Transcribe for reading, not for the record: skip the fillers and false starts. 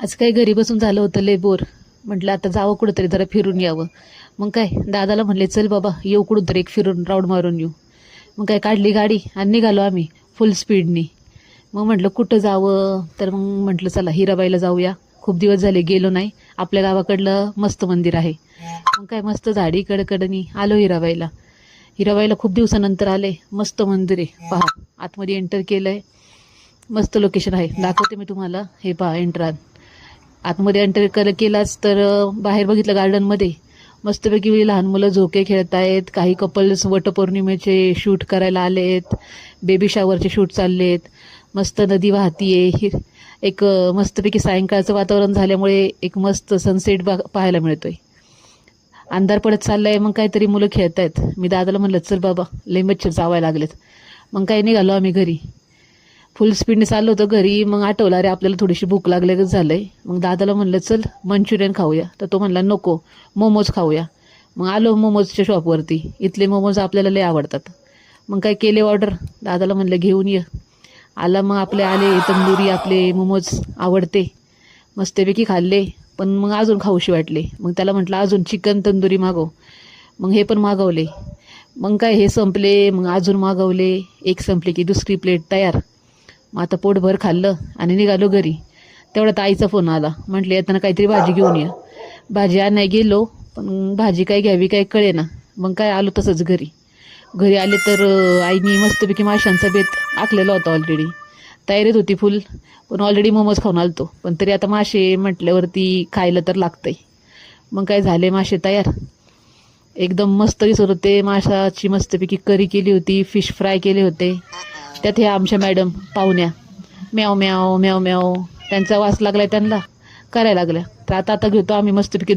आज काही घरी बसून झालं होतं लय बोर. म्हटलं आता जावं कुठंतरी जरा फिरून यावं. मग काय दादाला म्हणले चल बाबा येऊ कुठंतरी एक फिरून राऊंड मारून येऊ. मग काय काढली गाडी आणि निघालो आम्ही फुल स्पीडनी. मग म्हटलं कुठं जावं, तर मग म्हटलं चला हिराबाईला जाऊया. खूप दिवस झाले गेलो नाही. आपल्या गावाकडलं मस्त मंदिर आहे. मग काय मस्त झाडी कडकडनी आलो हिराबाईला. हिराबाईला खूप दिवसानंतर आले. मस्त मंदिर आहे पहा. आतमध्ये एंटर केलंय. मस्त लोकेशन आहे, दाखवते मी तुम्हाला. हे पहा एंट्रान आतमध्ये एंटर केलाच तर बाहेर बघितलं गार्डनमध्ये मस्तपैकी लहान मुलं झोके खेळतायत. काही कपल्स वटपौर्णिमेचे शूट करायला आलेत. बेबी शॉवरचे शूट चाललेत. मस्त नदी वाहतीये. एक मस्तपैकी सायंकाळचं वातावरण झाल्यामुळे एक मस्त सनसेट पाहायला मिळतोय. अंधार पडत चाललाय. मग काहीतरी मुलं खेळतायत. मी दादाला म्हणलं चल बाबा लय मच्छर चावायला लागलेत. मग काही निघालो आम्ही घरी. फुल स्पीडने चाललो होतो घरी. मग आठवलं अरे आपल्याला थोडीशी भूक लागल्याच झालंय. मग दादाला म्हणलं चल मंचुरियन खाऊया. तर तो म्हणला नको मोमोज खाऊया. मग आलो मोमोजच्या शॉपवरती. इथले मोमोज आपल्याला लय आवडतात. मग काय केले ऑर्डर. दादाला म्हणलं घेऊन ये. आला मग आपले आले तंदुरी आपले मोमोज आवडते. मस्तपैकी खाल्ले. पण मग अजून खाऊशी वाटले. मग त्याला म्हटलं अजून चिकन तंदुरी मागव. मग हे पण मागवले. मग काय हे संपले. मग अजून मागवले. एक संपले की दुसरी प्लेट तयार. मग आता पोटभर खाल्लं आणि निघालो घरी. तेवढ्यात आईचा फोन आला. म्हटले येताना काहीतरी भाजी घेऊन ये. भाजी आणाय गेलो पण भाजी काय घ्यावी काय कळेना. मग काय आलो तसंच घरी. घरी आले तर आईनी मस्तपैकी माशांचा बेत आखलेला होता ऑलरेडी. तयारीत होती फुल. पण ऑलरेडी मोमोज खाऊन आलतो. पण तरी आता मासे म्हटल्यावरती खायला तर लागतंय. मग काय झाले मासे तयार. एकदम मस्त दिसत होते. माशाची मस्तपैकी करी केली होती. फिश फ्राय केले होते. त्यात ह्या आमच्या मॅडम पाहुण्या म्याव म्याव म्याव म्याव त्यांचा वास लागलाय त्यांना करायला लागल्या. तर आता घेतो आम्ही मस्तपैकी